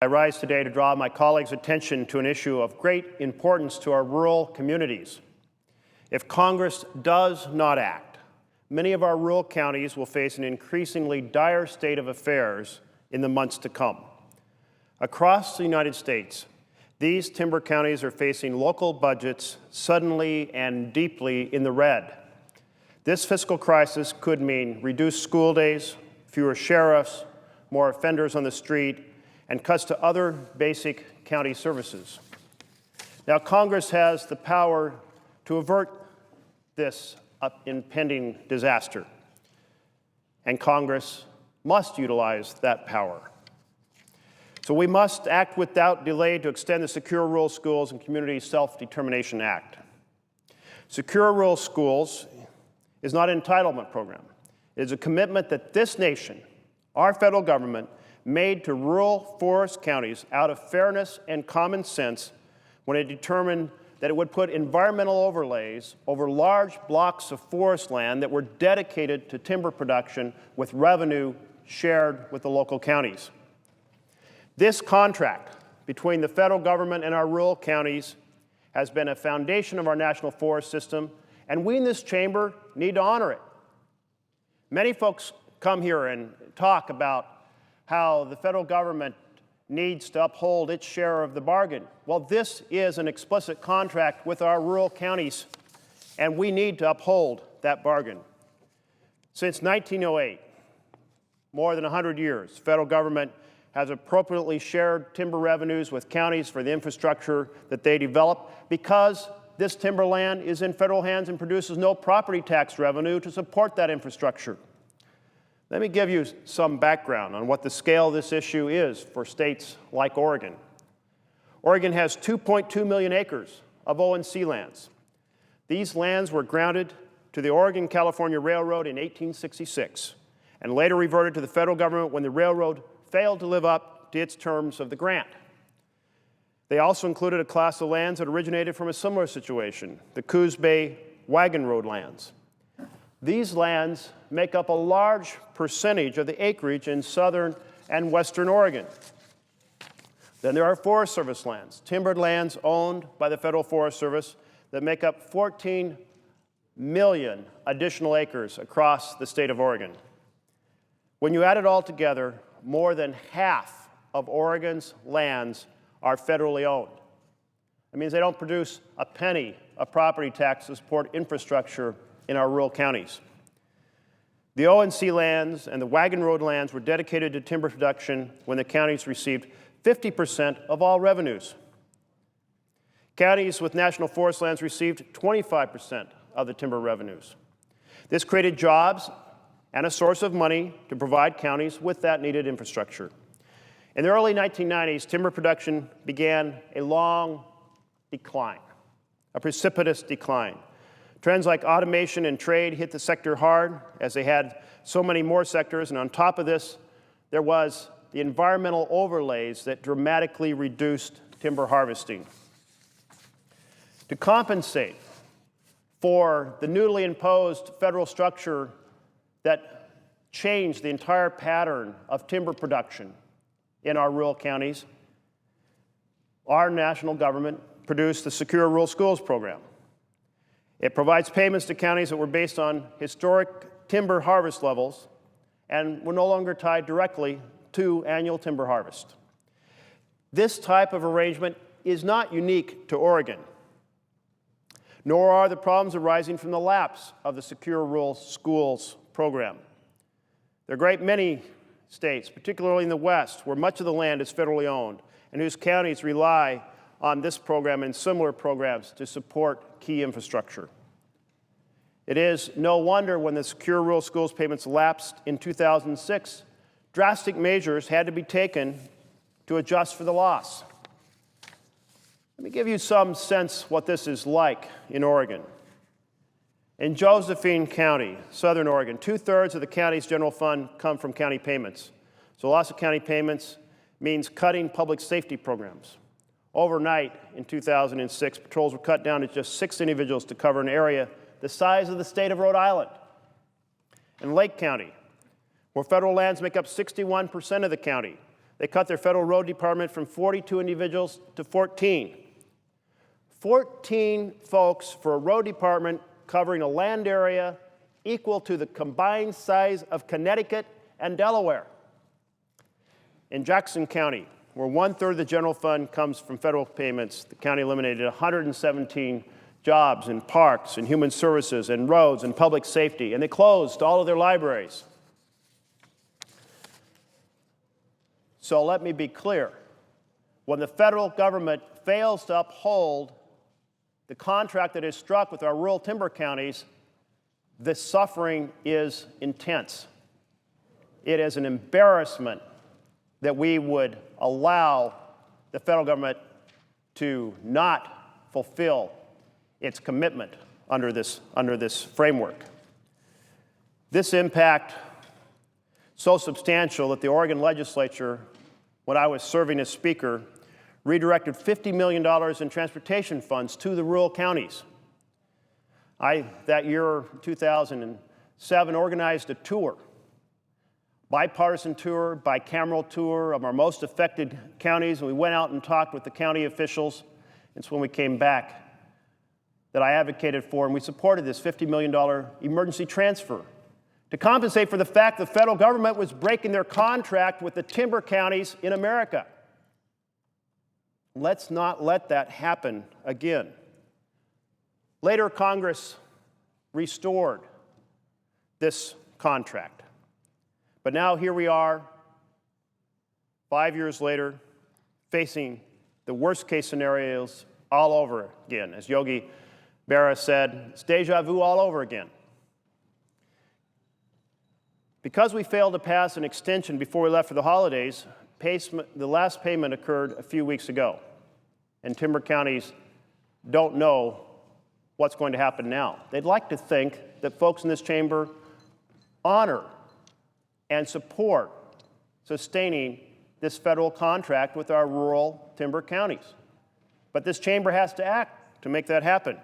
I rise today to draw my colleagues' attention to an issue of great importance to our rural communities. If Congress does not act, many of our rural counties will face an increasingly dire state of affairs in the months to come. Across the United States, these timber counties are facing local budgets suddenly and deeply in the red. This fiscal crisis could mean reduced school days, fewer sheriffs, more offenders on the street, and cuts to other basic county services. Now, Congress has the power to avert this impending disaster, and Congress must utilize that power. So we must act without delay to extend the Secure Rural Schools and Community Self-Determination Act. Secure Rural Schools is not an entitlement program. It is a commitment that this nation, our federal government, made to rural forest counties out of fairness and common sense when it determined that it would put environmental overlays over large blocks of forest land that were dedicated to timber production with revenue shared with the local counties. This contract between the federal government and our rural counties has been a foundation of our national forest system, and we in this chamber need to honor it. Many folks come here and talk about how the federal government needs to uphold its share of the bargain. Well, this is an explicit contract with our rural counties, and we need to uphold that bargain. Since 1908, more than 100 years, the federal government has appropriately shared timber revenues with counties for the infrastructure that they develop because this timberland is in federal hands and produces no property tax revenue to support that infrastructure. Let me give you some background on what the scale of this issue is for states like Oregon. Oregon has 2.2 million acres of O&C lands. These lands were granted to the Oregon-California Railroad in 1866 and later reverted to the federal government when the railroad failed to live up to its terms of the grant. They also included a class of lands that originated from a similar situation, the Coos Bay Wagon Road lands. These lands make up a large percentage of the acreage in southern and western Oregon. Then there are Forest Service lands, timbered lands owned by the Federal Forest Service that make up 14 million additional acres across the state of Oregon. When you add it all together, more than half of Oregon's lands are federally owned. That means they don't produce a penny of property tax to support infrastructure in our rural counties. The O&C lands and the Wagon Road lands were dedicated to timber production when the counties received 50% of all revenues. Counties with national forest lands received 25% of the timber revenues. This created jobs and a source of money to provide counties with that needed infrastructure. In the early 1990s, timber production began a long decline, a precipitous decline. Trends like automation and trade hit the sector hard as they had so many more sectors, and on top of this, there was the environmental overlays that dramatically reduced timber harvesting. To compensate for the newly imposed federal structure that changed the entire pattern of timber production in our rural counties, our national government produced the Secure Rural Schools program. It provides payments to counties that were based on historic timber harvest levels and were no longer tied directly to annual timber harvest. This type of arrangement is not unique to Oregon, nor are the problems arising from the lapse of the Secure Rural Schools program. There are a great many states, particularly in the West, where much of the land is federally owned and whose counties rely on this program and similar programs to support key infrastructure. It is no wonder when the Secure Rural Schools payments lapsed in 2006, drastic measures had to be taken to adjust for the loss. Let me give you some sense what this is like in Oregon. In Josephine County, southern Oregon, 2/3 of the county's general fund come from county payments. So loss of county payments means cutting public safety programs. Overnight in 2006, patrols were cut down to just 6 individuals to cover an area the size of the state of Rhode Island. In Lake County, where federal lands make up 61% of the county, They cut their federal road department from 42 individuals to 14. 14 folks for a road department covering a land area equal to the combined size of Connecticut and Delaware. In Jackson County, where 1/3 of the general fund comes from federal payments, the county eliminated 117 jobs in parks and human services and roads and public safety, and they closed all of their libraries. So let me be clear. When the federal government fails to uphold the contract that is struck with our rural timber counties, the suffering is intense. It is an embarrassment that we would allow the federal government to not fulfill its commitment under this framework. This impact so substantial that the Oregon legislature, when I was serving as Speaker, redirected $50 million in transportation funds to the rural counties. That year, 2007, organized a tour, bipartisan tour, bicameral tour of our most affected counties, and we went out and talked with the county officials. It's when we came back that I advocated for, and we supported this $50 million emergency transfer to compensate for the fact the federal government was breaking their contract with the timber counties in America. Let's not let that happen again. Later, Congress restored this contract. But now here we are, 5 years later, facing the worst-case scenarios all over again. As Yogi Berra said, it's deja vu all over again. Because we failed to pass an extension before we left for the holidays, the last payment occurred a few weeks ago, and timber counties don't know what's going to happen now. They'd like to think that folks in this chamber honor and support sustaining this federal contract with our rural timber counties. But this chamber has to act to make that happen.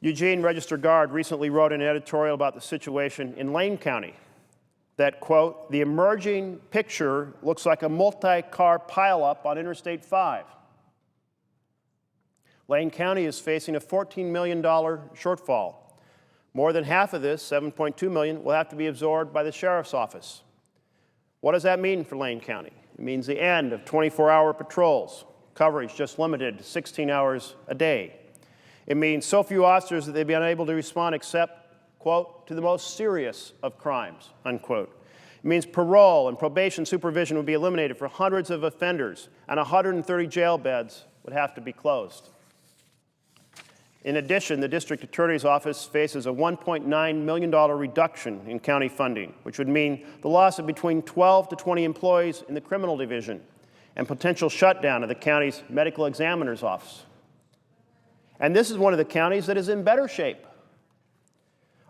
Eugene Register Guard recently wrote an editorial about the situation in Lane County that, quote, "The emerging picture looks like a multi-car pileup on Interstate 5. Lane County is facing a $14 million shortfall. More than half of this, $7.2 million, will have to be absorbed by the sheriff's office. What does that mean for Lane County? It means the end of 24-hour patrols, coverage just limited to 16 hours a day. It means so few officers that they'd be unable to respond except, quote, to the most serious of crimes, unquote. It means parole and probation supervision would be eliminated for hundreds of offenders, and 130 jail beds would have to be closed. In addition, the district attorney's office faces a $1.9 million reduction in county funding, which would mean the loss of between 12 to 20 employees in the criminal division and potential shutdown of the county's medical examiner's office. And this is one of the counties that is in better shape.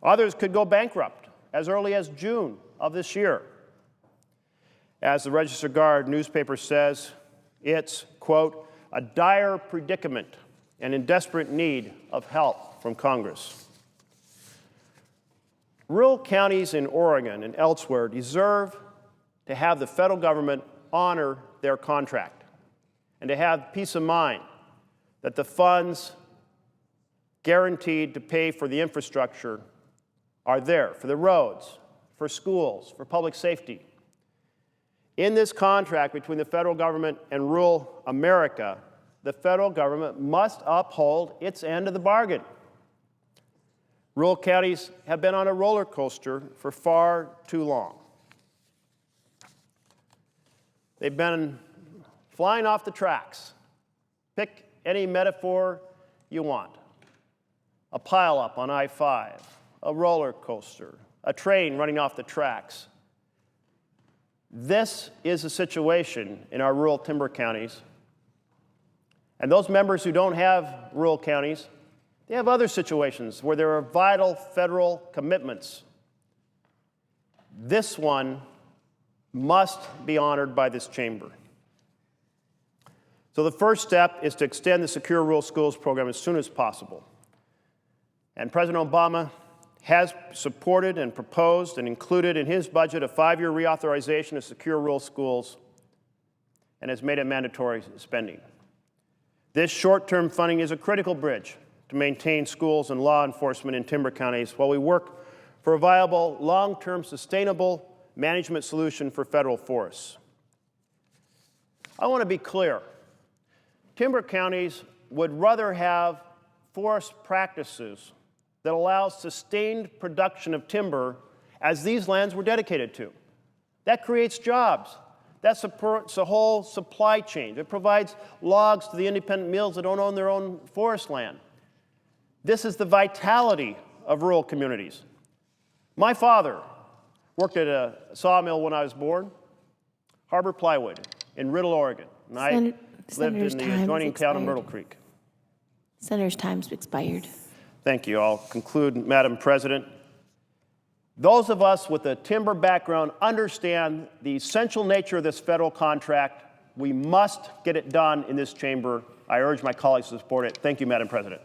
Others could go bankrupt as early as June of this year. As the Register Guard newspaper says, it's, quote, a dire predicament and in desperate need of help from Congress. Rural counties in Oregon and elsewhere deserve to have the federal government honor their contract and to have peace of mind that the funds guaranteed to pay for the infrastructure are there for the roads, for schools, for public safety. In this contract between the federal government and rural America, the federal government must uphold its end of the bargain. Rural counties have been on a roller coaster for far too long. They've been flying off the tracks. Pick any metaphor you want. A pileup on I-5, a roller coaster, a train running off the tracks. This is the situation in our rural timber counties. And those members who don't have rural counties, they have other situations where there are vital federal commitments. This one must be honored by this chamber. So the first step is to extend the Secure Rural Schools program as soon as possible. And President Obama has supported and proposed and included in his budget a 5-year reauthorization of secure rural schools and has made it mandatory spending. This short-term funding is a critical bridge to maintain schools and law enforcement in timber counties while we work for a viable, long-term, sustainable management solution for federal forests. I want to be clear. Timber counties would rather have forest practices that allow sustained production of timber as these lands were dedicated to. That creates jobs. That supports the whole supply chain. It provides logs to the independent mills that don't own their own forest land. This is the vitality of rural communities. My father worked at a sawmill when I was born, Harbor Plywood, in Riddle, Oregon. And I lived in the adjoining town of Myrtle Creek. Senator's time's expired. Thank you. I'll conclude, Madam President. Those of us with a timber background understand the essential nature of this federal contract. We must get it done in this chamber. I urge my colleagues to support it. Thank you, Madam President.